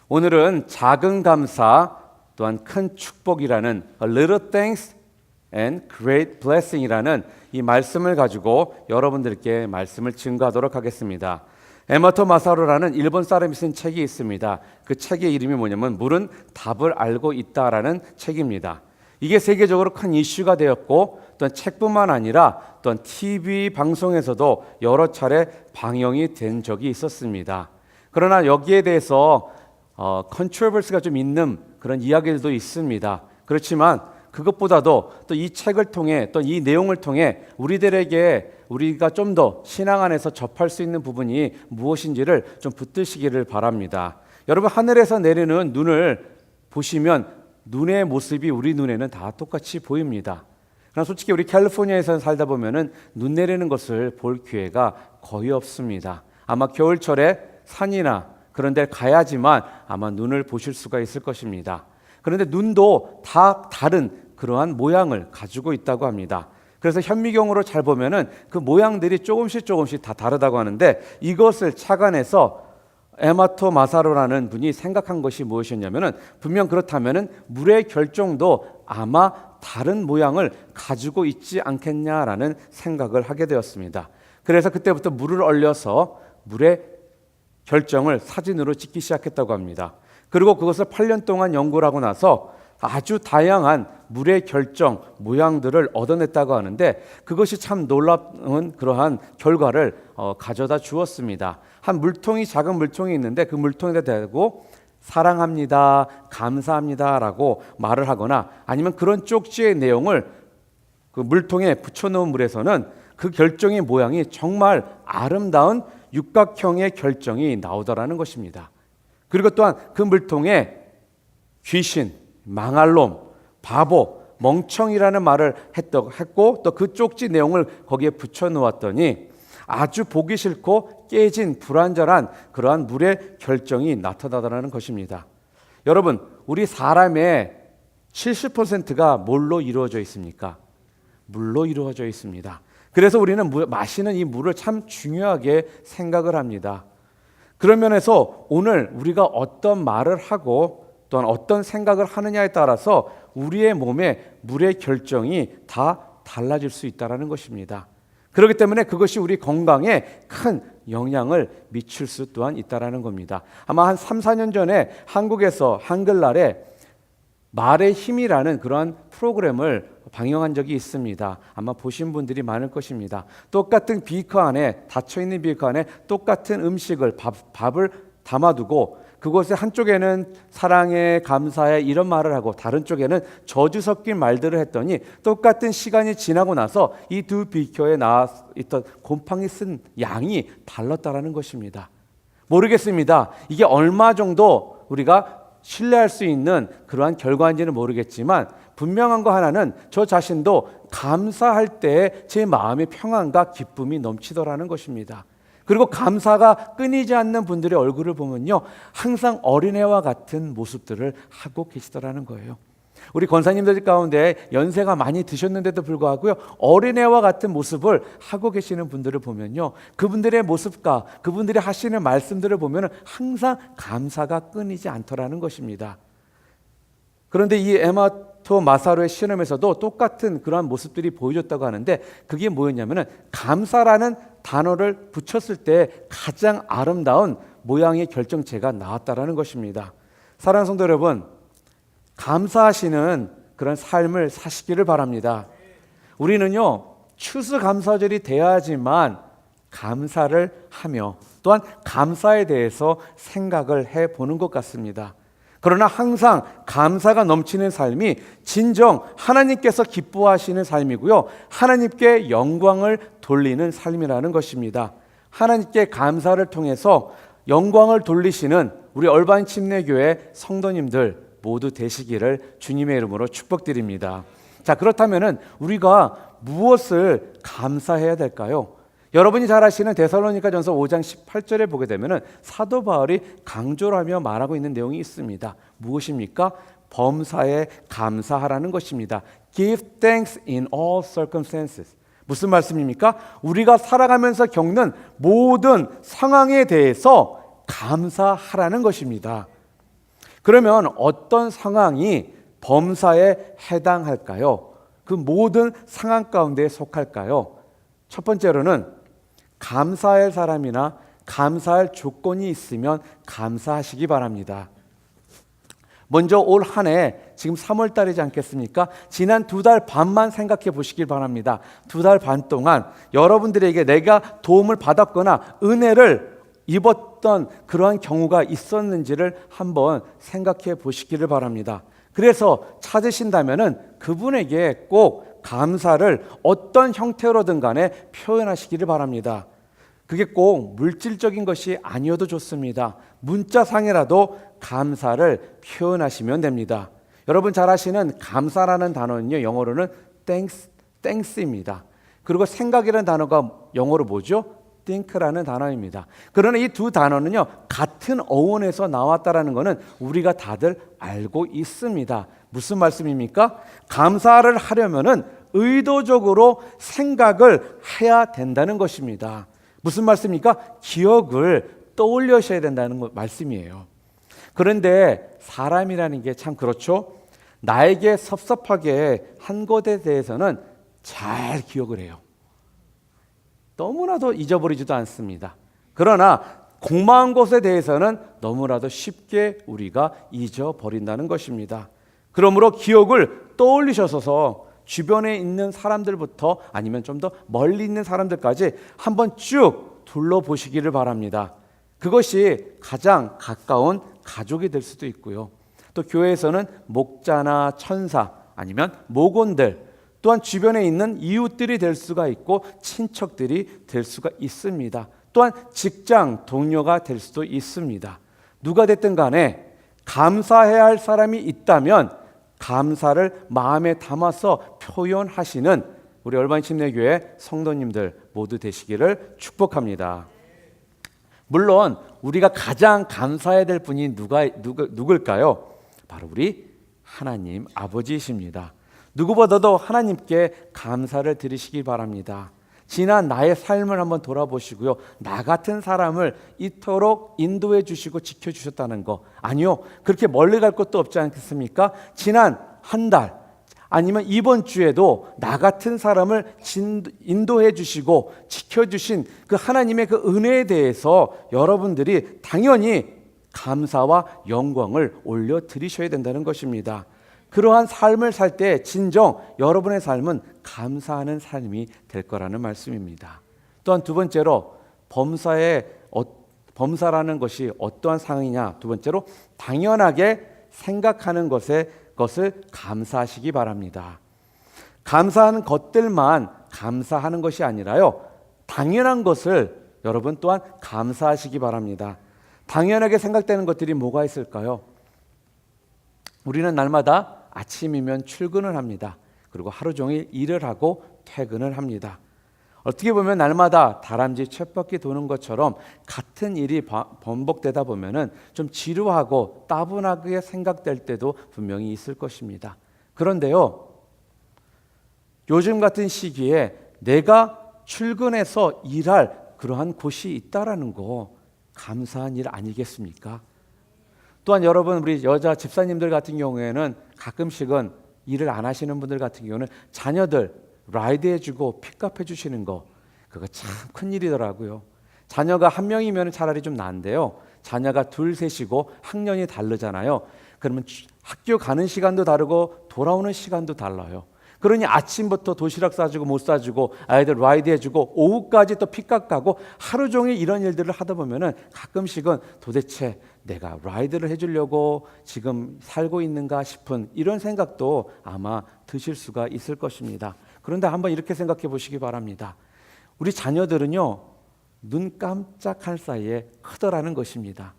오늘은 작은 감사 또한 큰 축복이라는 A little thanks and great blessing이라는 이 말씀을 가지고 여러분들께 말씀을 증거하도록 하겠습니다. 에마토 마사루라는 일본 사람이 쓴 책이 있습니다. 그 책의 이름이 뭐냐면 물은 답을 알고 있다라는 책입니다. 이게 세계적으로 큰 이슈가 되었고 또한 책뿐만 아니라 또한 TV 방송에서도 여러 차례 방영이 된 적이 있었습니다. 그러나 여기에 대해서 컨트로버시가 좀 있는 그런 이야기들도 있습니다. 그렇지만 그것보다도 또 이 책을 통해 또 이 내용을 통해 우리들에게 우리가 좀 더 신앙 안에서 접할 수 있는 부분이 무엇인지를 좀 붙드시기를 바랍니다. 여러분, 하늘에서 내리는 눈을 보시면 눈의 모습이 우리 눈에는 다 똑같이 보입니다. 그러나 솔직히 우리 캘리포니아에서 살다 보면은 눈 내리는 것을 볼 기회가 거의 없습니다. 아마 겨울철에 산이나 그런 데 가야지만 아마 눈을 보실 수가 있을 것입니다. 그런데 눈도 다 다른 그러한 모양을 가지고 있다고 합니다. 그래서 현미경으로 잘 보면은 그 모양들이 조금씩 다 다르다고 하는데 이것을 착안해서 에마토 마사로라는 분이 생각한 것이 무엇이었냐면은 분명 그렇다면은 물의 결정도 아마 다른 모양을 가지고 있지 않겠냐라는 생각을 하게 되었습니다. 그래서 그때부터 물을 얼려서 물의 결정을 사진으로 찍기 시작했다고 합니다. 그리고 그것을 8년 동안 연구를 하고 나서 아주 다양한 물의 결정 모양들을 얻어냈다고 하는데 그것이 참 놀라운 그러한 결과를 가져다 주었습니다. 한 물통이 작은 물통이 있는데 그 물통에다 대고 사랑합니다, 감사합니다라고 말을 하거나 아니면 그런 쪽지의 내용을 그 물통에 붙여놓은 물에서는 그 결정의 모양이 정말 아름다운 육각형의 결정이 나오더라는 것입니다. 그리고 또한 그 물통에 귀신, 망할 놈, 바보, 멍청이라는 말을 했고 또 그 쪽지 내용을 거기에 붙여놓았더니 아주 보기 싫고 깨진 불완전한 그러한 물의 결정이 나타나더라는 것입니다. 여러분, 우리 사람의 70%가 뭘로 이루어져 있습니까? 물로 이루어져 있습니다. 그래서 우리는 마시는 이 물을 참 중요하게 생각을 합니다. 그런 면에서 오늘 우리가 어떤 말을 하고 또한 어떤 생각을 하느냐에 따라서 우리의 몸에 물의 결정이 다 달라질 수 있다는 것입니다. 그렇기 때문에 그것이 우리 건강에 큰 영향을 미칠 수 또한 있다는 겁니다. 아마 한 3, 4년 전에 한국에서 한글날에 말의 힘이라는 그러한 프로그램을 방영한 적이 있습니다. 아마 보신 분들이 많을 것입니다. 똑같은 비커 안에, 닫혀있는 비커 안에 똑같은 음식을 밥을 담아두고 그곳에 한쪽에는 사랑해, 감사해 이런 말을 하고 다른 쪽에는 저주 섞인 말들을 했더니 똑같은 시간이 지나고 나서 이 두 비커에 나와 있던 곰팡이 쓴 양이 달랐다는 것입니다. 모르겠습니다. 이게 얼마 정도 우리가 신뢰할 수 있는 그러한 결과인지는 모르겠지만 분명한 거 하나는 저 자신도 감사할 때 제 마음의 평안과 기쁨이 넘치더라는 것입니다. 그리고 감사가 끊이지 않는 분들의 얼굴을 보면요, 항상 어린애와 같은 모습들을 하고 계시더라는 거예요. 우리 권사님들 가운데 연세가 많이 드셨는데도 불구하고요, 어린애와 같은 모습을 하고 계시는 분들을 보면요, 그분들의 모습과 그분들이 하시는 말씀들을 보면 항상 감사가 끊이지 않더라는 것입니다. 그런데 이 에마토 마사루의 실험에서도 똑같은 그러한 모습들이 보여줬다고 하는데 그게 뭐였냐면은 감사라는 단어를 붙였을 때 가장 아름다운 모양의 결정체가 나왔다라는 것입니다. 사랑하는 성도 여러분, 감사하시는 그런 삶을 사시기를 바랍니다. 우리는요, 추수감사절이 돼야지만 감사를 하며 또한 감사에 대해서 생각을 해보는 것 같습니다. 그러나 항상 감사가 넘치는 삶이 진정 하나님께서 기뻐하시는 삶이고요, 하나님께 영광을 돌리는 삶이라는 것입니다. 하나님께 감사를 통해서 영광을 돌리시는 우리 얼반 침례교회 성도님들 모두 되시기를 주님의 이름으로 축복드립니다. 자, 그렇다면은 우리가 무엇을 감사해야 될까요? 여러분이 잘 아시는 데살로니가전서 5장 18절에 보게 되면은 사도 바울이 강조를 하며 말하고 있는 내용이 있습니다. 무엇입니까? 범사에 감사하라는 것입니다. Give thanks in all circumstances. 무슨 말씀입니까? 우리가 살아가면서 겪는 모든 상황에 대해서 감사하라는 것입니다. 그러면 어떤 상황이 범사에 해당할까요? 그 모든 상황 가운데 속할까요? 첫 번째로는 감사할 사람이나 감사할 조건이 있으면 감사하시기 바랍니다. 먼저 올 한 해 지금 3월 달이지 않겠습니까? 지난 2달 반만 생각해 보시길 바랍니다. 2달 반 동안 여러분들에게 내가 도움을 받았거나 은혜를 입었던 그러한 경우가 있었는지를 한번 생각해 보시기를 바랍니다. 그래서 찾으신다면은 그분에게 꼭 감사를 어떤 형태로든 간에 표현하시기를 바랍니다. 그게 꼭 물질적인 것이 아니어도 좋습니다. 문자상이라도 감사를 표현하시면 됩니다. 여러분 잘 아시는 감사라는 단어는요, 영어로는 thanks입니다. 그리고 생각이라는 단어가 영어로 뭐죠? think라는 단어입니다. 그러나 이 두 단어는요, 같은 어원에서 나왔다라는 것은 우리가 다들 알고 있습니다. 무슨 말씀입니까? 감사를 하려면은 의도적으로 생각을 해야 된다는 것입니다. 무슨 말씀입니까? 기억을 떠올리셔야 된다는 말씀이에요. 그런데 사람이라는 게 참 그렇죠. 나에게 섭섭하게 한 것에 대해서는 잘 기억을 해요. 너무나도 잊어버리지도 않습니다. 그러나 고마운 것에 대해서는 너무나도 쉽게 우리가 잊어버린다는 것입니다. 그러므로 기억을 떠올리셔서 주변에 있는 사람들부터 아니면 좀 더 멀리 있는 사람들까지 한번 쭉 둘러보시기를 바랍니다. 그것이 가장 가까운 가족이 될 수도 있고요. 또 교회에서는 목자나 천사 아니면 목원들 또한 주변에 있는 이웃들이 될 수가 있고 친척들이 될 수가 있습니다. 또한 직장 동료가 될 수도 있습니다. 누가 됐든 간에 감사해야 할 사람이 있다면 감사를 마음에 담아서 표현하시는 우리 얼반 침례교회 성도님들 모두 되시기를 축복합니다. 물론 우리가 가장 감사해야 될 분이 누굴까요? 바로 우리 하나님 아버지이십니다. 누구보다도 하나님께 감사를 드리시기 바랍니다. 지난 나의 삶을 한번 돌아보시고요. 나 같은 사람을 이토록 인도해 주시고 지켜주셨다는 거, 아니요, 그렇게 멀리 갈 것도 없지 않겠습니까? 지난 한 달 아니면 이번 주에도 나 같은 사람을 인도해 주시고 지켜주신 그 하나님의 그 은혜에 대해서 여러분들이 당연히 감사와 영광을 올려드리셔야 된다는 것입니다. 그러한 삶을 살 때 진정 여러분의 삶은 감사하는 삶이 될 거라는 말씀입니다. 또한 두 번째로 범사라는 것이 어떠한 상황이냐? 두 번째로 당연하게 생각하는 것을 감사하시기 바랍니다. 감사하는 것들만 감사하는 것이 아니라요, 당연한 것을 여러분 또한 감사하시기 바랍니다. 당연하게 생각되는 것들이 뭐가 있을까요? 우리는 날마다 아침이면 출근을 합니다. 그리고 하루 종일 일을 하고 퇴근을 합니다. 어떻게 보면 날마다 다람쥐 쳇바퀴 도는 것처럼 같은 일이 반복되다 보면은 좀 지루하고 따분하게 생각될 때도 분명히 있을 것입니다. 그런데요, 요즘 같은 시기에 내가 출근해서 일할 그러한 곳이 있다라는 거 감사한 일 아니겠습니까? 또한 여러분, 우리 여자 집사님들 같은 경우에는 가끔씩은 일을 안 하시는 분들 같은 경우는 자녀들 라이드 해주고 픽업 해주시는 거, 그거 참 큰일이더라고요. 자녀가 한 명이면 차라리 좀 나은데요, 자녀가 둘 셋이고 학년이 다르잖아요. 그러면 학교 가는 시간도 다르고 돌아오는 시간도 달라요. 그러니 아침부터 도시락 싸주고 못 싸주고 아이들 라이드 해주고 오후까지 또 픽업 가고 하루 종일 이런 일들을 하다 보면은 가끔씩은 도대체 내가 라이드를 해주려고 지금 살고 있는가 싶은 이런 생각도 아마 드실 수가 있을 것입니다. 그런데 한번 이렇게 생각해 보시기 바랍니다. 우리 자녀들은요, 눈 깜짝할 사이에 크더라는 것입니다.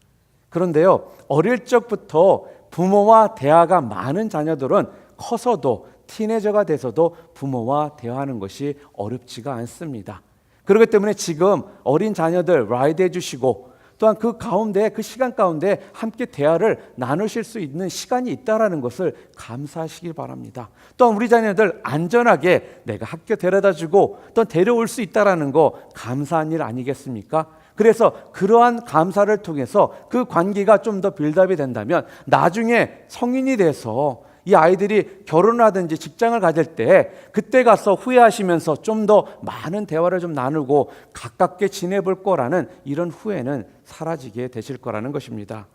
그런데요, 어릴 적부터 부모와 대화가 많은 자녀들은 커서도 티네저가 돼서도 부모와 대화하는 것이 어렵지가 않습니다. 그렇기 때문에 지금 어린 자녀들 라이드 해주시고 또한 그 가운데, 그 시간 가운데 함께 대화를 나누실 수 있는 시간이 있다라는 것을 감사하시길 바랍니다. 또한 우리 자녀들 안전하게 내가 학교 데려다주고 또 데려올 수 있다라는 거 감사한 일 아니겠습니까? 그래서 그러한 감사를 통해서 그 관계가 좀 더 빌드업이 된다면 나중에 성인이 돼서 이 아이들이 결혼하든지 직장을 가질 때 그때 가서 후회하시면서 좀 더 많은 대화를 좀 나누고 가깝게 지내볼 거라는 이런 후회는 사라지게 되실 거라는 것입니다.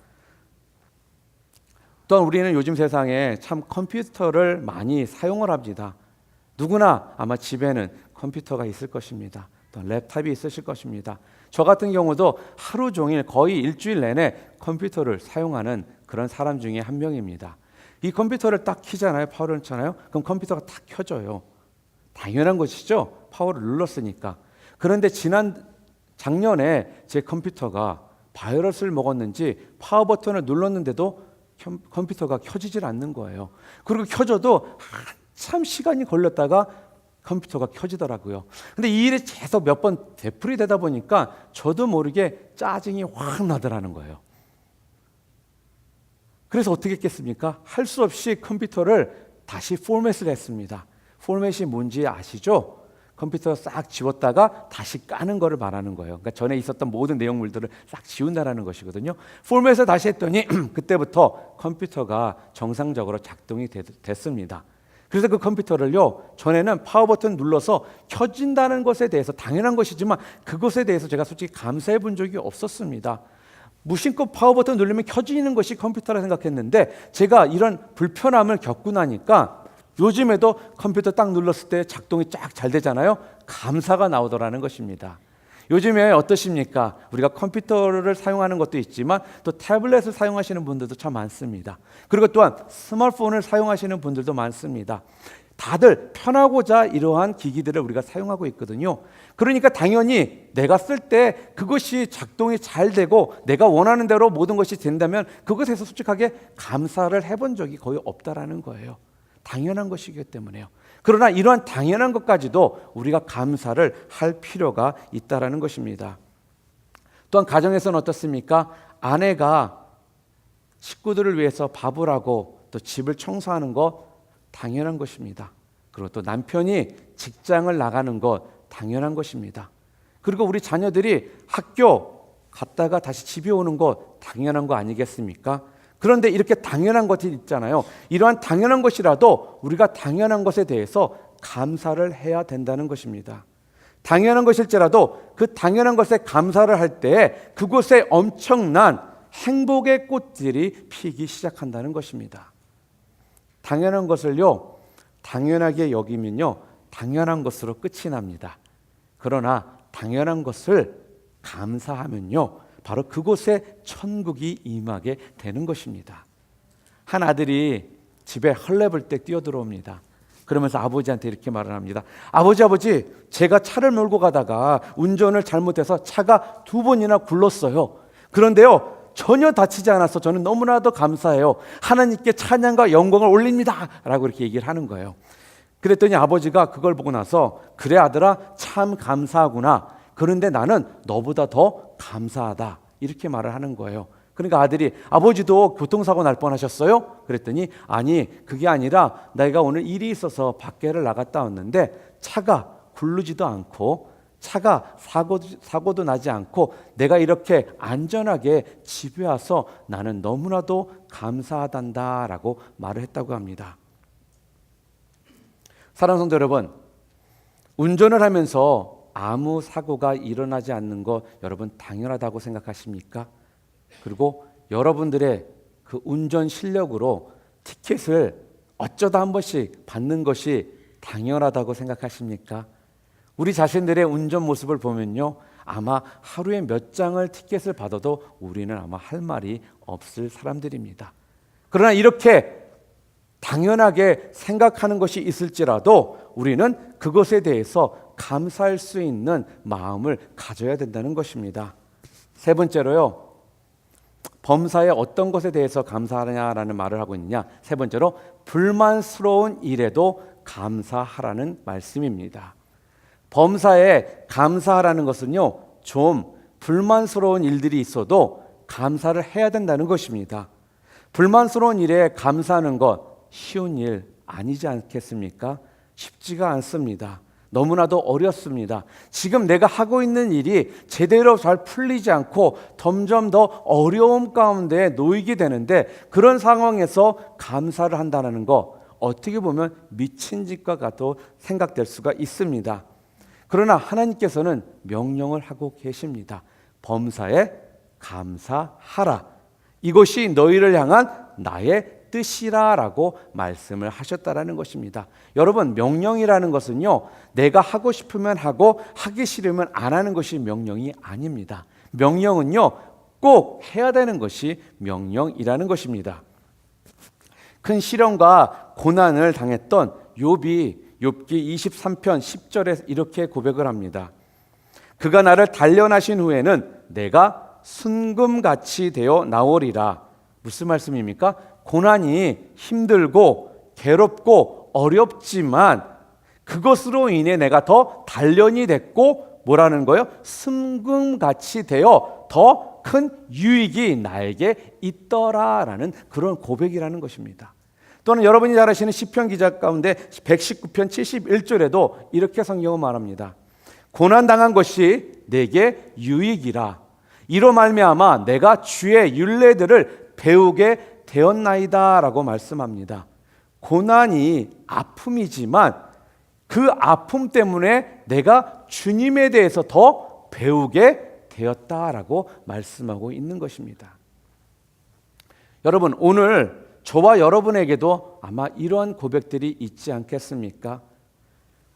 또한 우리는 요즘 세상에 참 컴퓨터를 많이 사용을 합니다. 누구나 아마 집에는 컴퓨터가 있을 것입니다. 또 랩탑이 있으실 것입니다. 저 같은 경우도 하루 종일 거의 일주일 내내 컴퓨터를 사용하는 그런 사람 중에 한 명입니다. 이 컴퓨터를 딱 켜잖아요. 파워를 넣잖아요. 그럼 컴퓨터가 딱 켜져요. 당연한 것이죠. 파워를 눌렀으니까. 그런데 작년에 제 컴퓨터가 바이러스를 먹었는지 파워 버튼을 눌렀는데도 컴퓨터가 켜지질 않는 거예요. 그리고 켜져도 한참 시간이 걸렸다가 컴퓨터가 켜지더라고요. 근데 이 일이 계속 몇 번 되풀이 되다 보니까 저도 모르게 짜증이 확 나더라는 거예요. 그래서 어떻게 했겠습니까? 할 수 없이 컴퓨터를 다시 포맷을 했습니다. 포맷이 뭔지 아시죠? 컴퓨터 싹 지웠다가 다시 까는 거를 말하는 거예요. 그러니까 전에 있었던 모든 내용물들을 싹 지운다는 것이거든요. 포맷을 다시 했더니 그때부터 컴퓨터가 정상적으로 작동이 됐습니다. 그래서 그 컴퓨터를요, 전에는 파워 버튼 눌러서 켜진다는 것에 대해서 당연한 것이지만 그것에 대해서 제가 솔직히 감사해 본 적이 없었습니다. 무심코 파워 버튼 누르면 켜지는 것이 컴퓨터라 생각했는데 제가 이런 불편함을 겪고 나니까 요즘에도 컴퓨터 딱 눌렀을 때 작동이 쫙 잘 되잖아요. 감사가 나오더라는 것입니다. 요즘에 어떠십니까? 우리가 컴퓨터를 사용하는 것도 있지만 또 태블릿을 사용하시는 분들도 참 많습니다. 그리고 또한 스마트폰을 사용하시는 분들도 많습니다. 다들 편하고자 이러한 기기들을 우리가 사용하고 있거든요. 그러니까 당연히 내가 쓸 때 그것이 작동이 잘 되고 내가 원하는 대로 모든 것이 된다면 그것에서 솔직하게 감사를 해본 적이 거의 없다라는 거예요. 당연한 것이기 때문에요. 그러나 이러한 당연한 것까지도 우리가 감사를 할 필요가 있다라는 것입니다. 또한 가정에서는 어떻습니까? 아내가 식구들을 위해서 밥을 하고 또 집을 청소하는 것 당연한 것입니다. 그리고 또 남편이 직장을 나가는 것 당연한 것입니다. 그리고 우리 자녀들이 학교 갔다가 다시 집에 오는 것 당연한 거 아니겠습니까? 그런데 이렇게 당연한 것이 있잖아요. 이러한 당연한 것이라도 우리가 당연한 것에 대해서 감사를 해야 된다는 것입니다. 당연한 것일지라도 그 당연한 것에 감사를 할 때 그곳에 엄청난 행복의 꽃들이 피기 시작한다는 것입니다. 당연한 것을요, 당연하게 여기면요, 당연한 것으로 끝이 납니다. 그러나 당연한 것을 감사하면요, 바로 그곳에 천국이 임하게 되는 것입니다. 한 아들이 집에 헐레벌 때 뛰어들어옵니다. 그러면서 아버지한테 이렇게 말을 합니다. 아버지, 제가 차를 몰고 가다가 운전을 잘못해서 차가 2번이나 굴렀어요. 그런데요, 전혀 다치지 않아서 저는 너무나도 감사해요. 하나님께 찬양과 영광을 올립니다. 라고 이렇게 얘기를 하는 거예요. 그랬더니 아버지가 그걸 보고 나서 그래 아들아, 참 감사하구나. 그런데 나는 너보다 더 감사하다. 이렇게 말을 하는 거예요. 그러니까 아들이 아버지도 교통사고 날 뻔하셨어요? 그랬더니 아니, 그게 아니라 내가 오늘 일이 있어서 밖에를 나갔다 왔는데 차가 굴르지도 않고 차가 사고도 나지 않고 내가 이렇게 안전하게 집에 와서 나는 너무나도 감사하단다 라고 말을 했다고 합니다. 사랑하는 성도 여러분, 운전을 하면서 아무 사고가 일어나지 않는 것 여러분 당연하다고 생각하십니까? 그리고 여러분들의 그 운전 실력으로 티켓을 어쩌다 한 번씩 받는 것이 당연하다고 생각하십니까? 우리 자신들의 운전 모습을 보면요, 아마 하루에 몇 장을 티켓을 받아도 우리는 아마 할 말이 없을 사람들입니다. 그러나 이렇게 당연하게 생각하는 것이 있을지라도 우리는 그것에 대해서 감사할 수 있는 마음을 가져야 된다는 것입니다. 세 번째로요, 범사의 어떤 것에 대해서 감사하냐라는 말을 하고 있느냐. 세 번째로 불만스러운 일에도 감사하라는 말씀입니다. 범사에 감사하라는 것은요, 좀 불만스러운 일들이 있어도 감사를 해야 된다는 것입니다. 불만스러운 일에 감사하는 것 쉬운 일 아니지 않겠습니까? 쉽지가 않습니다. 너무나도 어렵습니다. 지금 내가 하고 있는 일이 제대로 잘 풀리지 않고 점점 더 어려움 가운데 놓이게 되는데, 그런 상황에서 감사를 한다는 거 어떻게 보면 미친 짓과 같도 생각될 수가 있습니다. 그러나 하나님께서는 명령을 하고 계십니다. 범사에 감사하라. 이것이 너희를 향한 나의 뜻이라 라고 말씀을 하셨다라는 것입니다. 여러분, 명령이라는 것은요, 내가 하고 싶으면 하고 하기 싫으면 안 하는 것이 명령이 아닙니다. 명령은요, 꼭 해야 되는 것이 명령이라는 것입니다. 큰 시련과 고난을 당했던 욥기 23편 10절에 이렇게 고백을 합니다. 그가 나를 단련하신 후에는 내가 순금같이 되어 나오리라. 무슨 말씀입니까? 고난이 힘들고 괴롭고 어렵지만 그것으로 인해 내가 더 단련이 됐고 뭐라는 거예요? 순금같이 되어 더 큰 유익이 나에게 있더라라는 그런 고백이라는 것입니다. 또는 여러분이 잘 아시는 시편 기자 가운데 119편 71절에도 이렇게 성경은 말합니다. 고난당한 것이 내게 유익이라. 이로 말미암아 내가 주의 율례들을 배우게 되었나이다 라고 말씀합니다. 고난이 아픔이지만 그 아픔 때문에 내가 주님에 대해서 더 배우게 되었다라고 말씀하고 있는 것입니다. 여러분, 오늘 저와 여러분에게도 아마 이러한 고백들이 있지 않겠습니까?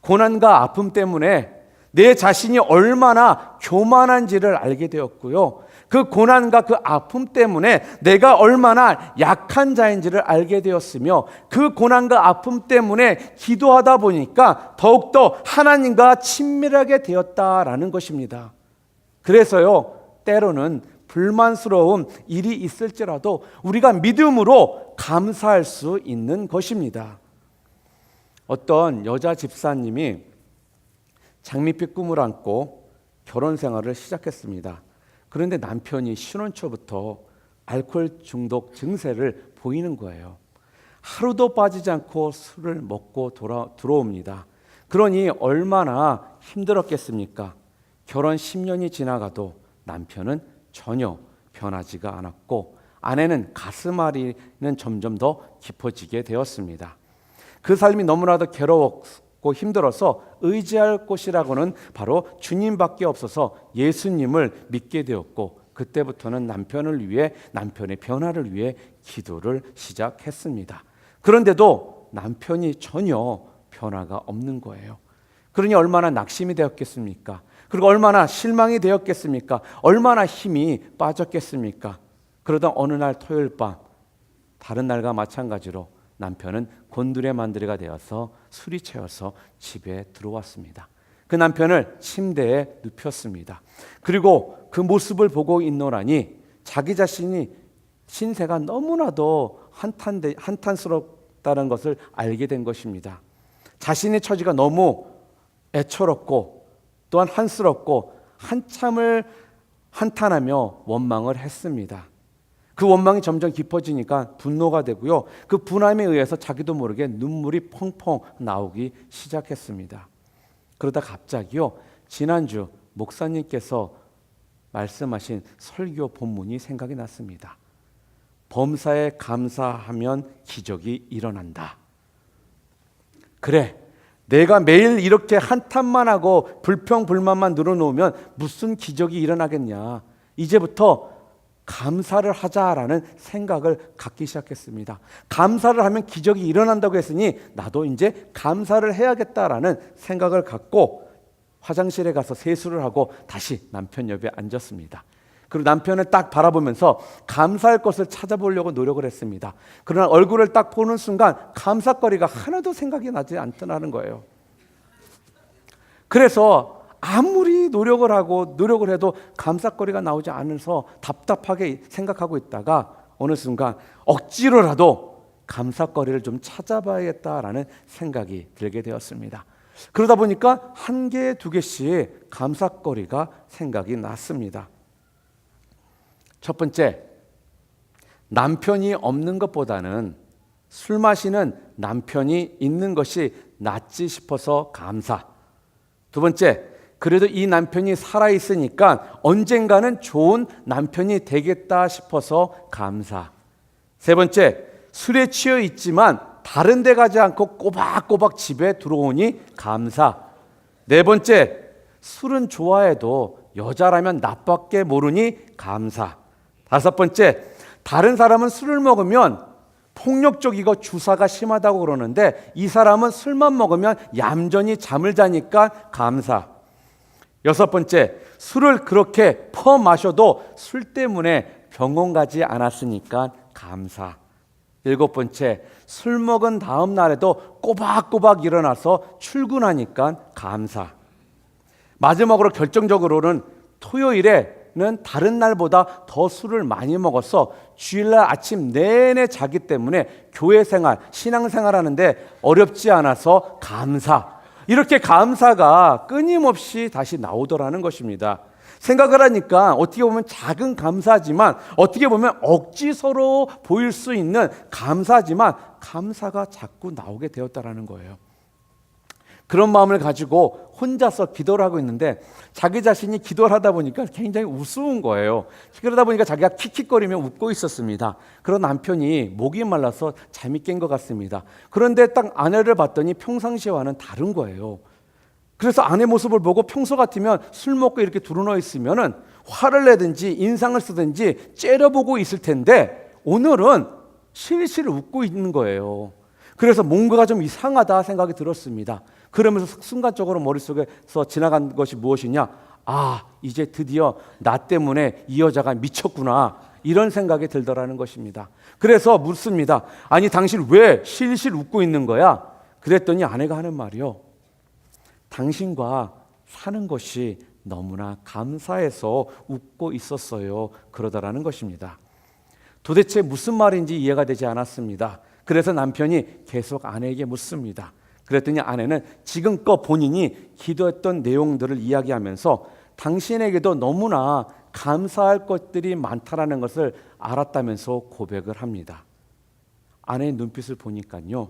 고난과 아픔 때문에 내 자신이 얼마나 교만한지를 알게 되었고요. 그 고난과 그 아픔 때문에 내가 얼마나 약한 자인지를 알게 되었으며, 그 고난과 아픔 때문에 기도하다 보니까 더욱더 하나님과 친밀하게 되었다라는 것입니다. 그래서요, 때로는 불만스러운 일이 있을지라도 우리가 믿음으로 감사할 수 있는 것입니다. 어떤 여자 집사님이 장밋빛 꿈을 안고 결혼 생활을 시작했습니다. 그런데 남편이 신혼 초부터 알코올 중독 증세를 보이는 거예요. 하루도 빠지지 않고 술을 먹고 들어옵니다. 그러니 얼마나 힘들었겠습니까? 결혼 10년이 지나가도 남편은 전혀 변하지가 않았고, 아내는 가슴앓이는 점점 더 깊어지게 되었습니다. 그 삶이 너무나도 괴로웠고 힘들어서 의지할 곳이라고는 바로 주님밖에 없어서 예수님을 믿게 되었고, 그때부터는 남편을 위해, 남편의 변화를 위해 기도를 시작했습니다. 그런데도 남편이 전혀 변화가 없는 거예요. 그러니 얼마나 낙심이 되었겠습니까? 그리고 얼마나 실망이 되었겠습니까? 얼마나 힘이 빠졌겠습니까? 그러다 어느 날 토요일 밤, 다른 날과 마찬가지로 남편은 곤두레 만두리가 되어서 술이 채워서 집에 들어왔습니다. 그 남편을 침대에 눕혔습니다. 그리고 그 모습을 보고 있노라니 자기 자신이 신세가 너무나도 한탄스럽다는 것을 알게 된 것입니다. 자신의 처지가 너무 애처롭고 또한 한스럽고 한참을 한탄하며 원망을 했습니다. 그 원망이 점점 깊어지니까 분노가 되고요. 그 분함에 의해서 자기도 모르게 눈물이 펑펑 나오기 시작했습니다. 그러다 갑자기요, 지난주 목사님께서 말씀하신 설교 본문이 생각이 났습니다. 범사에 감사하면 기적이 일어난다. 그래, 내가 매일 이렇게 한탄만 하고 불평불만만 늘어놓으면 무슨 기적이 일어나겠냐. 이제부터 감사를 하자라는 생각을 갖기 시작했습니다. 감사를 하면 기적이 일어난다고 했으니 나도 이제 감사를 해야겠다라는 생각을 갖고 화장실에 가서 세수를 하고 다시 남편 옆에 앉았습니다. 그리고 남편을 딱 바라보면서 감사할 것을 찾아보려고 노력을 했습니다. 그러나 얼굴을 딱 보는 순간 감사거리가 하나도 생각이 나지 않더라는 거예요. 그래서 아무리 노력을 해도 감사거리가 나오지 않아서 답답하게 생각하고 있다가 어느 순간 억지로라도 감사거리를 좀 찾아봐야겠다라는 생각이 들게 되었습니다. 그러다 보니까 한 개, 두 개씩 감사거리가 생각이 났습니다. 첫 번째, 남편이 없는 것보다는 술 마시는 남편이 있는 것이 낫지 싶어서 감사. 두 번째, 그래도 이 남편이 살아있으니까 언젠가는 좋은 남편이 되겠다 싶어서 감사. 세 번째, 술에 취해 있지만 다른 데 가지 않고 꼬박꼬박 집에 들어오니 감사. 네 번째, 술은 좋아해도 여자라면 나밖에 모르니 감사. 다섯 번째, 다른 사람은 술을 먹으면 폭력적이고 주사가 심하다고 그러는데 이 사람은 술만 먹으면 얌전히 잠을 자니까 감사. 여섯 번째, 술을 그렇게 퍼 마셔도 술 때문에 병원 가지 않았으니까 감사. 일곱 번째, 술 먹은 다음 날에도 꼬박꼬박 일어나서 출근하니까 감사. 마지막으로 결정적으로는 토요일에는 다른 날보다 더 술을 많이 먹어서 주일날 아침 내내 자기 때문에 교회 생활, 신앙 생활하는데 어렵지 않아서 감사. 이렇게 감사가 끊임없이 다시 나오더라는 것입니다. 생각을 하니까 어떻게 보면 작은 감사지만 어떻게 보면 억지서로 보일 수 있는 감사지만 감사가 자꾸 나오게 되었다라는 거예요. 그런 마음을 가지고 혼자서 기도를 하고 있는데 자기 자신이 기도를 하다 보니까 굉장히 우스운 거예요. 그러다 보니까 자기가 킥킥거리며 웃고 있었습니다. 그런 남편이 목이 말라서 잠이 깬 것 같습니다. 그런데 딱 아내를 봤더니 평상시와는 다른 거예요. 그래서 아내 모습을 보고 평소 같으면 술 먹고 이렇게 두루누워 있으면은 화를 내든지 인상을 쓰든지 째려보고 있을 텐데 오늘은 실실 웃고 있는 거예요. 그래서 뭔가가 좀 이상하다 생각이 들었습니다. 그러면서 순간적으로 머릿속에서 지나간 것이 무엇이냐? 아, 이제 드디어 나 때문에 이 여자가 미쳤구나. 이런 생각이 들더라는 것입니다. 그래서 묻습니다. 아니, 당신 왜 실실 웃고 있는 거야? 그랬더니 아내가 하는 말이요. 당신과 사는 것이 너무나 감사해서 웃고 있었어요. 그러더라는 것입니다. 도대체 무슨 말인지 이해가 되지 않았습니다. 그래서 남편이 계속 아내에게 묻습니다. 그랬더니 아내는 지금껏 본인이 기도했던 내용들을 이야기하면서 당신에게도 너무나 감사할 것들이 많다라는 것을 알았다면서 고백을 합니다. 아내의 눈빛을 보니까요,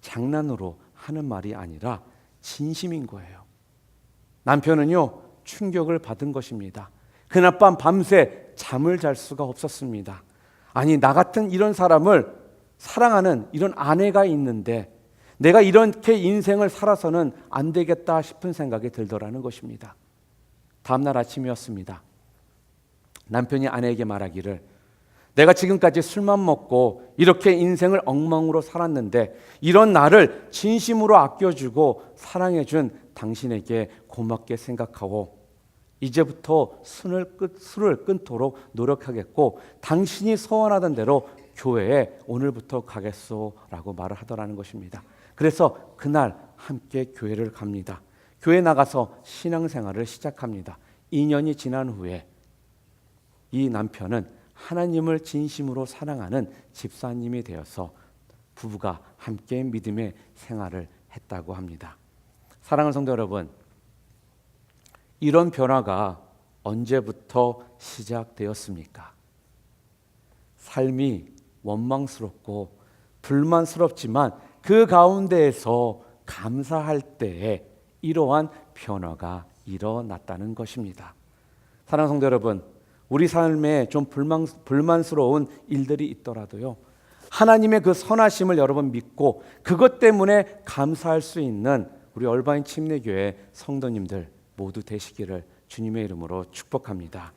장난으로 하는 말이 아니라 진심인 거예요. 남편은요, 충격을 받은 것입니다. 그날 밤 밤새 잠을 잘 수가 없었습니다. 아니, 나 같은 이런 사람을 사랑하는 이런 아내가 있는데 내가 이렇게 인생을 살아서는 안 되겠다 싶은 생각이 들더라는 것입니다. 다음날 아침이었습니다. 남편이 아내에게 말하기를 내가 지금까지 술만 먹고 이렇게 인생을 엉망으로 살았는데 이런 나를 진심으로 아껴주고 사랑해준 당신에게 고맙게 생각하고 이제부터 술을 끊도록 노력하겠고 당신이 소원하던 대로 교회에 오늘부터 가겠소라고 말을 하더라는 것입니다. 그래서 그날 함께 교회를 갑니다. 교회 나가서 신앙생활을 시작합니다. 2년이 지난 후에 이 남편은 하나님을 진심으로 사랑하는 집사님이 되어서 부부가 함께 믿음의 생활을 했다고 합니다. 사랑하는 성도 여러분, 이런 변화가 언제부터 시작되었습니까? 삶이 원망스럽고 불만스럽지만 그 가운데에서 감사할 때에 이러한 변화가 일어났다는 것입니다. 사랑하는 성도 여러분, 우리 삶에 좀 불만스러운 일들이 있더라도요, 하나님의 그 선하심을 여러분 믿고 그것 때문에 감사할 수 있는 우리 얼바인 침례교회 성도님들 모두 되시기를 주님의 이름으로 축복합니다.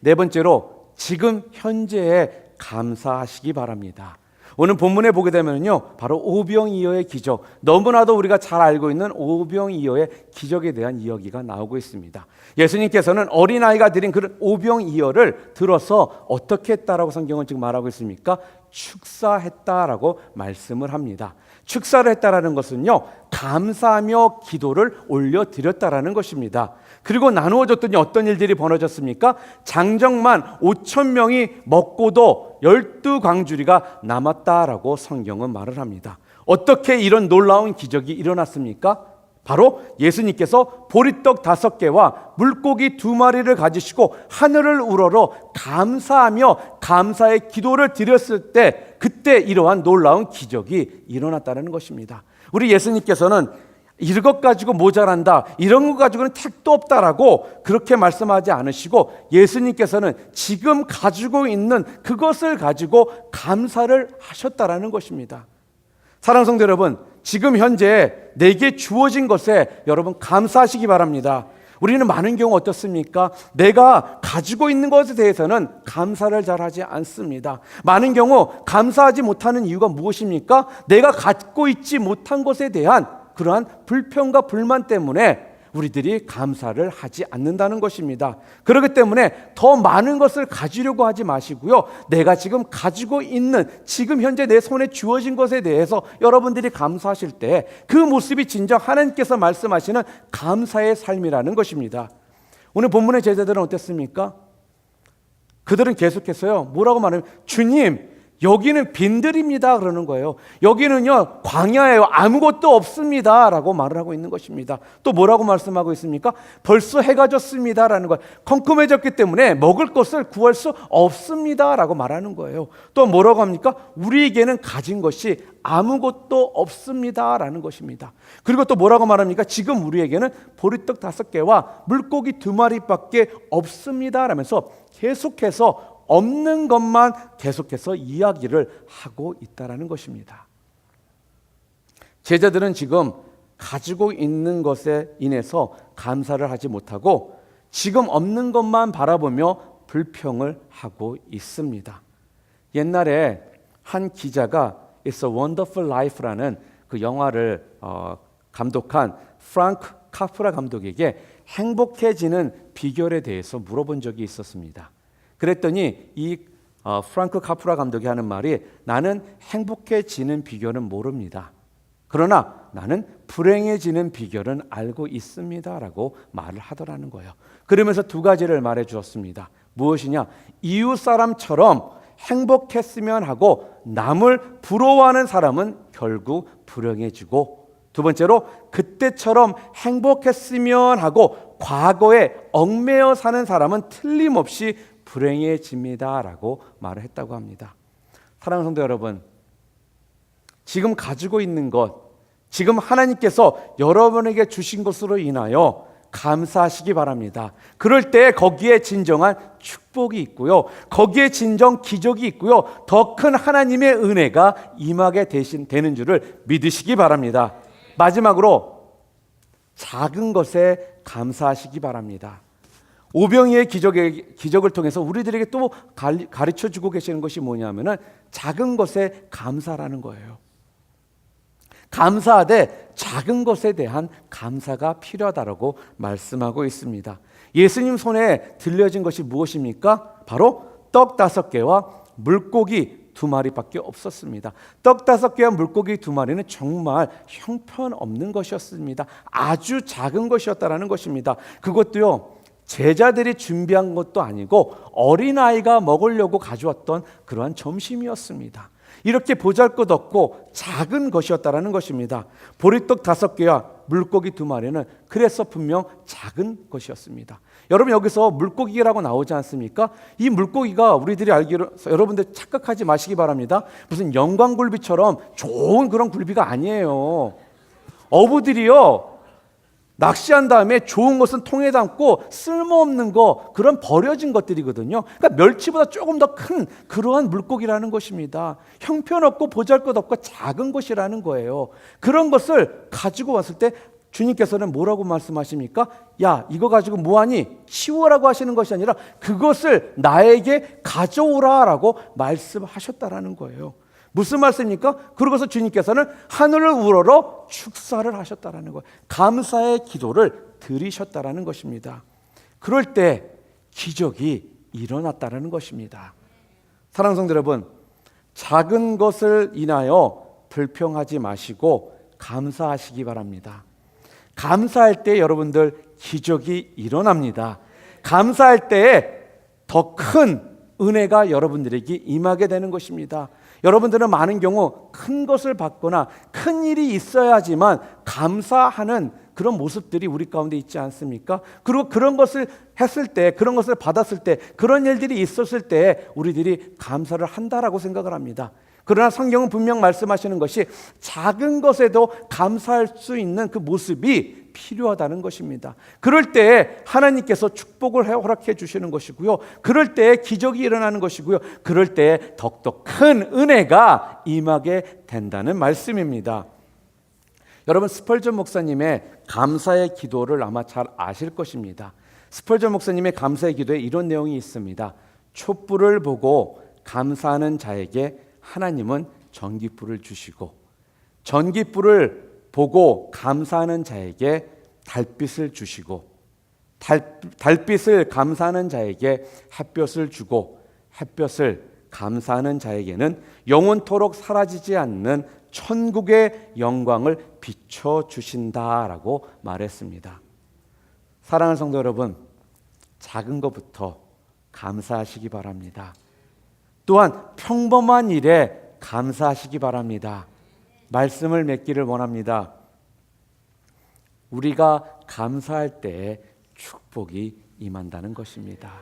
네 번째로 지금 현재에 감사하시기 바랍니다. 오늘 본문에 보게 되면요, 바로 오병이어의 기적, 너무나도 우리가 잘 알고 있는 오병이어의 기적에 대한 이야기가 나오고 있습니다. 예수님께서는 어린아이가 드린 그 오병이어를 들어서 어떻게 했다라고 성경은 지금 말하고 있습니까? 축사했다라고 말씀을 합니다. 축사를 했다라는 것은요, 감사하며 기도를 올려드렸다라는 것입니다. 그리고 나누어졌더니 어떤 일들이 벌어졌습니까? 장정만 5,000명이 먹고도 12광주리가 남았다라고 성경은 말을 합니다. 어떻게 이런 놀라운 기적이 일어났습니까? 바로 예수님께서 보리떡 5개와 물고기 2마리를 가지시고 하늘을 우러러 감사하며 감사의 기도를 드렸을 때 그때 이러한 놀라운 기적이 일어났다는 것입니다. 우리 예수님께서는 이것 가지고 모자란다, 이런 것 가지고는 택도 없다라고 그렇게 말씀하지 않으시고 예수님께서는 지금 가지고 있는 그것을 가지고 감사를 하셨다라는 것입니다. 사랑하는 성도 여러분, 지금 현재 내게 주어진 것에 여러분 감사하시기 바랍니다. 우리는 많은 경우 어떻습니까? 내가 가지고 있는 것에 대해서는 감사를 잘 하지 않습니다. 많은 경우 감사하지 못하는 이유가 무엇입니까? 내가 갖고 있지 못한 것에 대한 그러한 불평과 불만 때문에 우리들이 감사를 하지 않는다는 것입니다. 그렇기 때문에 더 많은 것을 가지려고 하지 마시고요. 내가 지금 가지고 있는 지금 현재 내 손에 주어진 것에 대해서 여러분들이 감사하실 때 그 모습이 진정 하나님께서 말씀하시는 감사의 삶이라는 것입니다. 오늘 본문의 제자들은 어땠습니까? 그들은 계속해서요. 뭐라고 말하면 주님, 여기는 빈들입니다 그러는 거예요. 여기는요 광야예요. 아무것도 없습니다 라고 말을 하고 있는 것입니다. 또 뭐라고 말씀하고 있습니까? 벌써 해가 졌습니다 라는 거예요. 컴컴해졌기 때문에 먹을 것을 구할 수 없습니다 라고 말하는 거예요. 또 뭐라고 합니까? 우리에게는 가진 것이 아무것도 없습니다 라는 것입니다. 그리고 또 뭐라고 말합니까? 지금 우리에게는 보리떡 5개와 물고기 2마리밖에 없습니다 라면서 계속해서 없는 것만 계속해서 이야기를 하고 있다라는 것입니다. 제자들은 지금 가지고 있는 것에 인해서 감사를 하지 못하고 지금 없는 것만 바라보며 불평을 하고 있습니다. 옛날에 한 기자가 It's a Wonderful Life라는 그 영화를 감독한 프랑크 카프라 감독에게 행복해지는 비결에 대해서 물어본 적이 있었습니다. 그랬더니 이 프랑크 카프라 감독이 하는 말이 나는 행복해지는 비결은 모릅니다. 그러나 나는 불행해지는 비결은 알고 있습니다 라고 말을 하더라는 거예요. 그러면서 2가지를 말해 주었습니다. 무엇이냐? 이웃 사람처럼 행복했으면 하고 남을 부러워하는 사람은 결국 불행해지고, 2번째로 그때처럼 행복했으면 하고 과거에 얽매여 사는 사람은 틀림없이 불행해집니다 라고 말을 했다고 합니다. 사랑하는 성도 여러분, 지금 가지고 있는 것, 지금 하나님께서 여러분에게 주신 것으로 인하여 감사하시기 바랍니다. 그럴 때 거기에 진정한 축복이 있고요, 거기에 진정 기적이 있고요, 더 큰 하나님의 은혜가 임하게 되는 줄을 믿으시기 바랍니다. 마지막으로 작은 것에 감사하시기 바랍니다. 오병이의 기적을 통해서 우리들에게 또 가르쳐주고 계시는 것이 뭐냐면은 작은 것에 감사라는 거예요. 감사하되 작은 것에 대한 감사가 필요하다라고 말씀하고 있습니다. 예수님 손에 들려진 것이 무엇입니까? 바로 떡 5개와 물고기 2마리밖에 없었습니다. 떡 5개와 물고기 2마리는 정말 형편없는 것이었습니다. 아주 작은 것이었다라는 것입니다. 그것도요, 제자들이 준비한 것도 아니고 어린아이가 먹으려고 가져왔던 그러한 점심이었습니다. 이렇게 보잘것없고 작은 것이었다라는 것입니다. 보리떡 5개와 물고기 2마리는 그래서 분명 작은 것이었습니다. 여러분, 여기서 물고기라고 나오지 않습니까? 이 물고기가 우리들이 알기로, 여러분들 착각하지 마시기 바랍니다. 무슨 영광굴비처럼 좋은 그런 굴비가 아니에요. 어부들이요, 낚시한 다음에 좋은 것은 통에 담고 쓸모없는 거, 그런 버려진 것들이거든요. 그러니까 멸치보다 조금 더 큰 그러한 물고기라는 것입니다. 형편없고 보잘것없고 작은 것이라는 거예요. 그런 것을 가지고 왔을 때 주님께서는 뭐라고 말씀하십니까? 야, 이거 가지고 뭐하니? 치우라고 하시는 것이 아니라 그것을 나에게 가져오라라고 말씀하셨다라는 거예요. 무슨 말씀입니까? 그러고서 주님께서는 하늘을 우러러 축사를 하셨다라는 거예요. 감사의 기도를 드리셨다라는 것입니다. 그럴 때 기적이 일어났다라는 것입니다. 사랑하는 성도 여러분, 작은 것을 인하여 불평하지 마시고 감사하시기 바랍니다. 감사할 때 여러분들 기적이 일어납니다. 감사할 때에 더 큰 은혜가 여러분들에게 임하게 되는 것입니다. 여러분들은 많은 경우 큰 것을 받거나 큰 일이 있어야지만 감사하는 그런 모습들이 우리 가운데 있지 않습니까? 그리고 그런 것을 했을 때, 그런 것을 받았을 때, 그런 일들이 있었을 때 우리들이 감사를 한다라고 생각을 합니다. 그러나 성경은 분명 말씀하시는 것이 작은 것에도 감사할 수 있는 그 모습이 필요하다는 것입니다. 그럴 때 하나님께서 축복을 허락해 주시는 것이고요. 그럴 때 기적이 일어나는 것이고요. 그럴 때 더욱더 큰 은혜가 임하게 된다는 말씀입니다. 여러분, 스펄전 목사님의 감사의 기도를 아마 잘 아실 것입니다. 스펄전 목사님의 감사의 기도에 이런 내용이 있습니다. 촛불을 보고 감사하는 자에게 하나님은 전깃불을 주시고, 전깃불을 보고 감사하는 자에게 달빛을 주시고, 달빛을 감사하는 자에게 햇볕을 주고, 햇볕을 감사하는 자에게는 영원토록 사라지지 않는 천국의 영광을 비춰주신다라고 말했습니다. 사랑하는 성도 여러분, 작은 것부터 감사하시기 바랍니다. 또한 평범한 일에 감사하시기 바랍니다. 말씀을 맺기를 원합니다. 우리가 감사할 때에 축복이 임한다는 것입니다.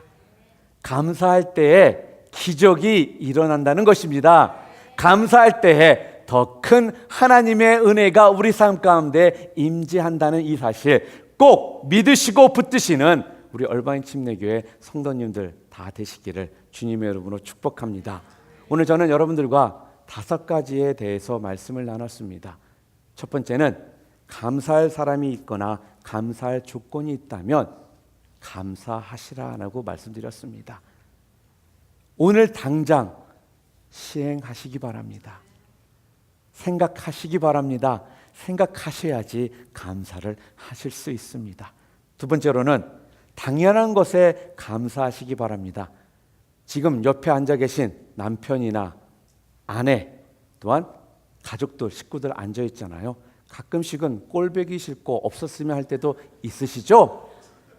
감사할 때에 기적이 일어난다는 것입니다. 감사할 때에 더 큰 하나님의 은혜가 우리 삶 가운데 임재한다는 이 사실 꼭 믿으시고 붙드시는 우리 얼바인 침례교회 성도님들 다 되시기를 주님의 이름으로 축복합니다. 오늘 저는 여러분들과 5가지에 대해서 말씀을 나눴습니다. 첫 번째는 감사할 사람이 있거나 감사할 조건이 있다면 감사하시라라고 말씀드렸습니다. 오늘 당장 시행하시기 바랍니다. 생각하시기 바랍니다. 생각하셔야지 감사를 하실 수 있습니다. 두 번째로는 당연한 것에 감사하시기 바랍니다. 지금 옆에 앉아 계신 남편이나 아내 또한 가족들, 식구들 앉아 있잖아요. 가끔씩은 꼴보기 싫고 없었으면 할 때도 있으시죠?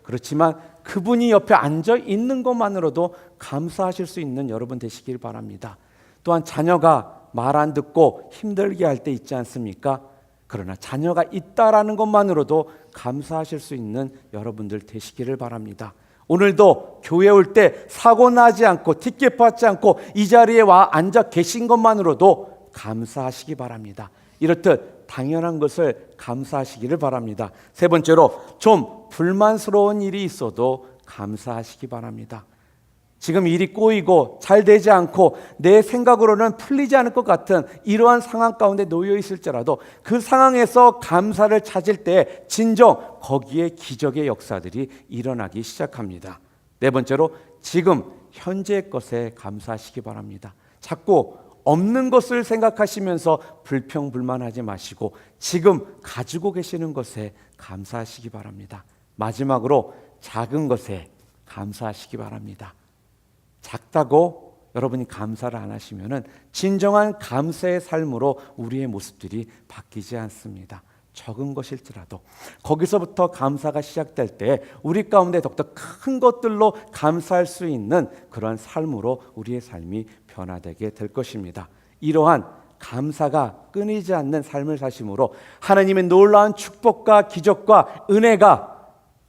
그렇지만 그분이 옆에 앉아 있는 것만으로도 감사하실 수 있는 여러분 되시길 바랍니다. 또한 자녀가 말 안 듣고 힘들게 할 때 있지 않습니까? 그러나 자녀가 있다라는 것만으로도 감사하실 수 있는 여러분들 되시기를 바랍니다. 오늘도 교회 올 때 사고 나지 않고 티켓 받지 않고 이 자리에 와 앉아 계신 것만으로도 감사하시기 바랍니다. 이렇듯 당연한 것을 감사하시기를 바랍니다. 세 번째로 좀 불만스러운 일이 있어도 감사하시기 바랍니다. 지금 일이 꼬이고 잘 되지 않고 내 생각으로는 풀리지 않을 것 같은 이러한 상황 가운데 놓여 있을지라도 그 상황에서 감사를 찾을 때 진정 거기에 기적의 역사들이 일어나기 시작합니다. 네 번째로 지금 현재의 것에 감사하시기 바랍니다. 자꾸 없는 것을 생각하시면서 불평불만하지 마시고 지금 가지고 계시는 것에 감사하시기 바랍니다. 마지막으로 작은 것에 감사하시기 바랍니다. 작다고 여러분이 감사를 안 하시면은 진정한 감사의 삶으로 우리의 모습들이 바뀌지 않습니다. 적은 것일지라도 거기서부터 감사가 시작될 때 우리 가운데 더욱더 큰 것들로 감사할 수 있는 그러한 삶으로 우리의 삶이 변화되게 될 것입니다. 이러한 감사가 끊이지 않는 삶을 사심으로 하나님의 놀라운 축복과 기적과 은혜가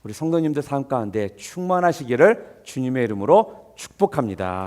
우리 성도님들 삶 가운데 충만하시기를 주님의 이름으로 축복합니다.